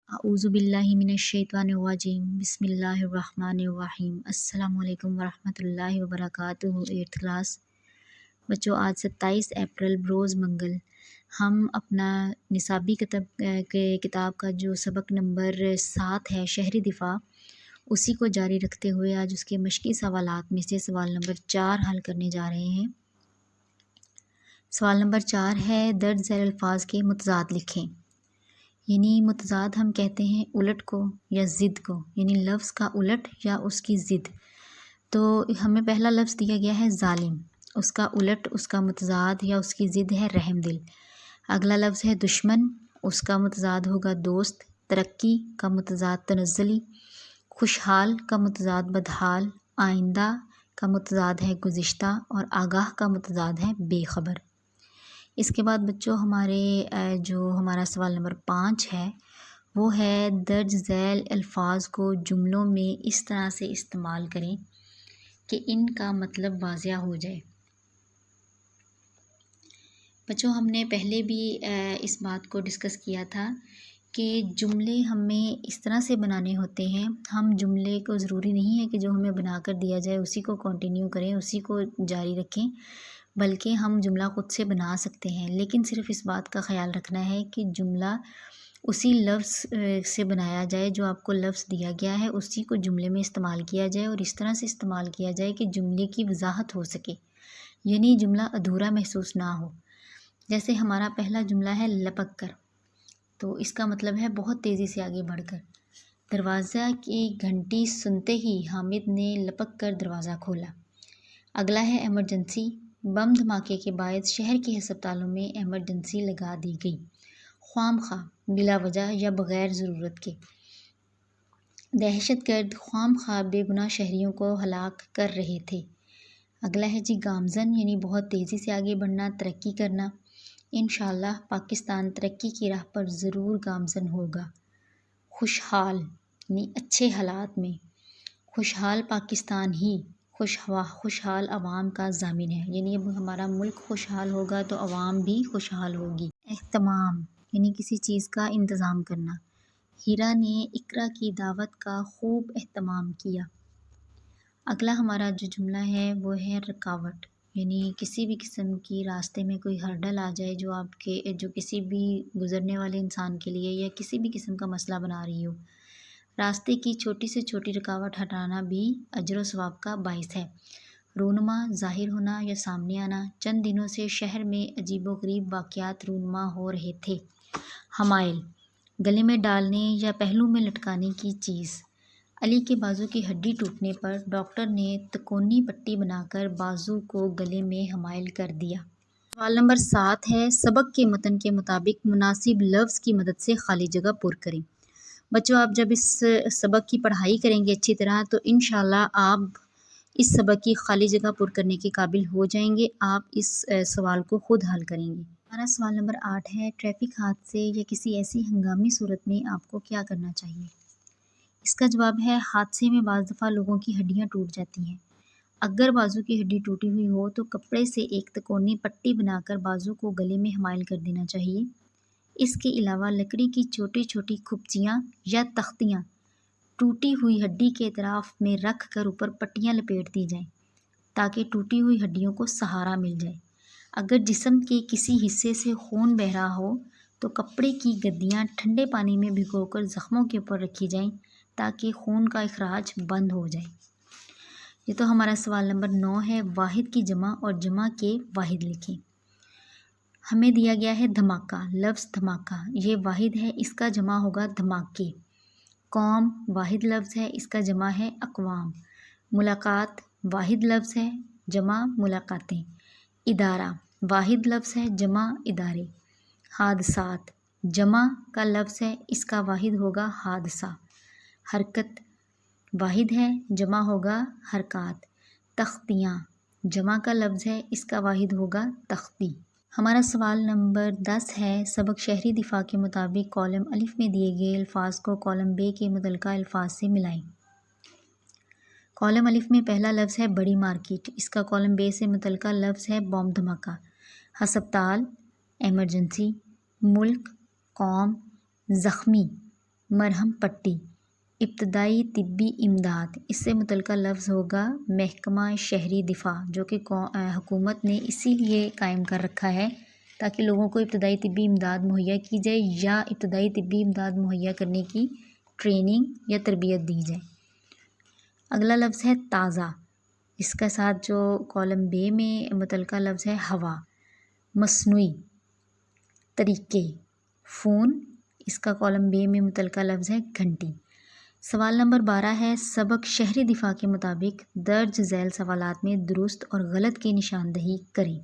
अऊज़ु बिल्लाहि मिनश्शैतानिर्रजीम बिस्मिल्लाहिर्रहमानिर्रहीम अस्सलामु अलैकुम वरहमतुल्लाहि वबरकातुहू। 8th क्लास बच्चों, आज 27 अप्रैल रोज़ मंगल हम अपना निसाबी किताब का जो सबक नंबर 7 है शहरी दिफा, उसी को जारी रखते हुए आज उसके मश्की सवालात में से सवाल नंबर 4 हल करने जा रहे हैं। सवाल नंबर 4 है, दर्ज झैल अल्फाज के मुतज़ाद लिखें। यानी मुतज़ाद हम कहते हैं उलट को या ज़िद को, यानी लफ्ज़ का उलट या उसकी ज़िद। तो हमें पहला लफ्ज़ दिया गया है ज़ालिम, उसका उलट, उसका मुतज़ाद या उसकी ज़िद है रहमदिल। अगला लफ्ज़ है दुश्मन, उसका मुतज़ाद होगा दोस्त। तरक्की का मुतज़ाद तनज़्ज़ुली। खुशहाल का मुतज़ाद बदहाल। आइंदा का मुतज़ाद है गुज़िश्ता और आगाह का मुतज़ाद है बेखबर। इसके बाद बच्चों जो हमारा सवाल नंबर 5 है वो है, दर्ज झैल अल्फाज को जुमलों में इस तरह से इस्तेमाल करें कि इनका मतलब वाज़िया हो जाए। बच्चों, हमने पहले भी इस बात को डिस्कस किया था कि जुमले हमें इस तरह से बनाने होते हैं। हम जुमले को ज़रूरी नहीं है कि जो हमें बनाकर दिया जाए उसी को कंटिन्यू करें, उसी को जारी रखें, बल्कि हम जुमला ख़ुद से बना सकते हैं। लेकिन सिर्फ़ इस बात का ख़याल रखना है कि जुमला उसी लफ्ज़ से बनाया जाए, जो आपको लफ्ज़ दिया गया है उसी को जुमले में इस्तेमाल किया जाए और इस तरह से इस्तेमाल किया जाए कि जुमले की वजाहत हो सके, यानी जुमला अधूरा महसूस ना हो। जैसे हमारा पहला जुमला है लपक कर, तो इसका मतलब है बहुत तेज़ी से आगे बढ़कर। दरवाज़ा की घंटी सुनते ही हामिद ने लपक कर दरवाज़ा खोला। अगला है एमरजेंसी। बम धमाके के बाद शहर के अस्पतालों में एमरजेंसी लगा दी गई, ख्वामखा, बिला वजह या बग़ैर ज़रूरत के। दहशतगर्द ख्वामखा बेगुनाह शहरियों को हलाक कर रहे थे। अगला है जी गामज़न, यानी बहुत तेज़ी से आगे बढ़ना, तरक्की करना। इंशाअल्लाह पाकिस्तान तरक्की की राह पर ज़रूर गामज़न होगा। खुशहाल, यानी अच्छे हालात में। खुशहाल पाकिस्तान ही खुशहाल अवाम का ज़ामिन है, यानी अब हमारा मुल्क खुशहाल होगा तो अवाम भी खुशहाल होगी। एहतमाम, यानी किसी चीज़ का इंतज़ाम करना। हीरा ने इकरा की दावत का खूब एहतमाम किया। अगला हमारा जो जुमला है वो है रुकावट, यानी किसी भी किस्म की रास्ते में कोई हर्डल आ जाए जो किसी भी गुज़रने वाले इंसान के लिए या किसी भी किस्म का मसला बना रही हो। रास्ते की छोटी से छोटी रुकावट हटाना भी अजर व सवाब का बाइस है। रूनुमा, ज़ाहिर होना या सामने आना। चंद दिनों से शहर में अजीबोगरीब वाक़यात रूनुमा हो रहे थे। हमाइल, गले में डालने या पहलू में लटकाने की चीज़। अली के बाजू की हड्डी टूटने पर डॉक्टर ने तकोनी पट्टी बनाकर बाजू को गले में हमाइल कर दिया। सवाल नंबर 7 है, सबक के मतन के मुताबिक मुनासिब लफ्ज़ की मदद से खाली जगह पुर करें। बच्चों, आप जब इस सबक की पढ़ाई करेंगे अच्छी तरह तो इंशाल्लाह आप इस सबक की खाली जगह पुर करने के काबिल हो जाएंगे। आप इस सवाल को खुद हल करेंगे। हमारा सवाल नंबर 8 है, ट्रैफिक हादसे या किसी ऐसी हंगामी सूरत में आपको क्या करना चाहिए। इसका जवाब है, हादसे में बाज़ दफ़ा लोगों की हड्डियाँ टूट जाती हैं। अगर बाजू की हड्डी टूटी हुई हो तो कपड़े से एक तकोनी पट्टी बनाकर बाजू को गले में हमाइल कर देना चाहिए। इसके अलावा लकड़ी की छोटी छोटी खुपचियाँ या तख्तियाँ टूटी हुई हड्डी के अतराफ में रख कर ऊपर पट्टियाँ लपेट दी जाएं, ताकि टूटी हुई हड्डियों को सहारा मिल जाए। अगर जिस्म के किसी हिस्से से खून बह रहा हो तो कपड़े की गद्दियाँ ठंडे पानी में भिगोकर ज़ख्मों के ऊपर रखी जाएं, ताकि खून का इखराज बंद हो जाए। ये तो हमारा सवाल नंबर 9 है, वाहिद की जमा और जमा के वाहिद लिखें। हमें दिया गया है धमाका, लफ्ज़ धमाका, ये वाहिद है, इसका जमा होगा धमाके। कौम वाहिद लफ्ज़ है, इसका जमा है अक़वाम। मुलाकात वाहिद लफ्ज़ है, जमा मुलाकातें। इदारा वाहिद लफ्ज़ है, जमा इदारे। हादसात जमा का लफ्ज़ है, इसका वाहिद होगा हादसा। हरकत वाहिद है, जमा होगा हरकात। तख्तियाँ जमा का लफ्ज़ है, इसका वाहिद होगा तख्ती। हमारा सवाल नंबर 10 है, सबक शहरी दिफा के मुताबिक कॉलम अलिफ में दिए गए अल्फाज को कॉलम बे के मुतल्लिका अल्फाज से मिलाएं। कॉलम अलिफ में पहला लफ्ज़ है बड़ी मार्केट, इसका कॉलम बे से मुतल्लिका लफ्ज़ है बॉम्ब धमाका। हस्पताल, एमरजेंसी, मुल्क, कौम, ज़ख्मी। مرہم پٹی، ابتدائی طبی امداد، اس سے متعلقہ لفظ ہوگا محکمہ شہری دفاع، جو کہ حکومت نے اسی لیے قائم کر رکھا ہے تاکہ لوگوں کو ابتدائی طبی امداد مہیا کی جائے یا ابتدائی طبی امداد مہیا کرنے کی ٹریننگ یا تربیت دی جائے۔ اگلا لفظ ہے تازہ، اس کا ساتھ جو کالم بے میں متعلقہ لفظ ہے ہوا، مصنوعی، طریقے، فون، اس کا کالم بے میں متعلقہ لفظ ہے گھنٹی۔ سوال نمبر 12 ہے سبق شہری دفاع کے مطابق درج ذیل سوالات میں درست اور غلط کی نشاندہی کریں۔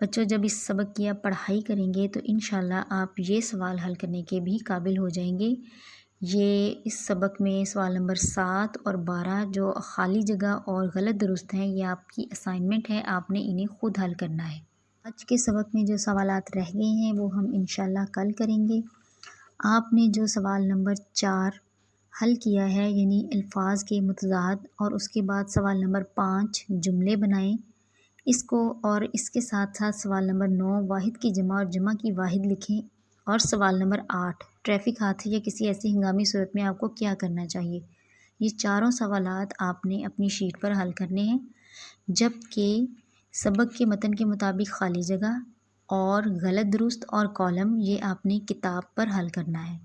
بچوں جب اس سبق کی آپ پڑھائی کریں گے تو انشاءاللہ آپ یہ سوال حل کرنے کے بھی قابل ہو جائیں گے۔ یہ اس سبق میں سوال نمبر 7 اور 12 جو خالی جگہ اور غلط درست ہیں، یہ آپ کی اسائنمنٹ ہے، آپ نے انہیں خود حل کرنا ہے۔ آج کے سبق میں جو سوالات رہ گئے ہیں وہ ہم انشاءاللہ کل کریں گے۔ آپ نے جو سوال نمبر 4 حل کیا ہے، یعنی الفاظ کے متضاد، اور اس کے بعد سوال نمبر 5 جملے بنائیں اس کو، اور اس کے ساتھ ساتھ سوال نمبر 9 واحد کی جمع اور جمع کی واحد لکھیں، اور سوال نمبر 8 ٹریفک حادثے یا کسی ایسی ہنگامی صورت میں آپ کو کیا کرنا چاہیے۔ یہ چاروں سوالات آپ نے اپنی شیٹ پر حل کرنے ہیں، جبکہ سبق کے متن کے مطابق خالی جگہ اور غلط درست اور کالم یہ آپ نے کتاب پر حل کرنا ہے۔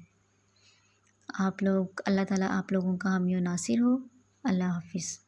اللہ تعالیٰ آپ لوگوں کا حامی و ناصر ہو۔ اللہ حافظ۔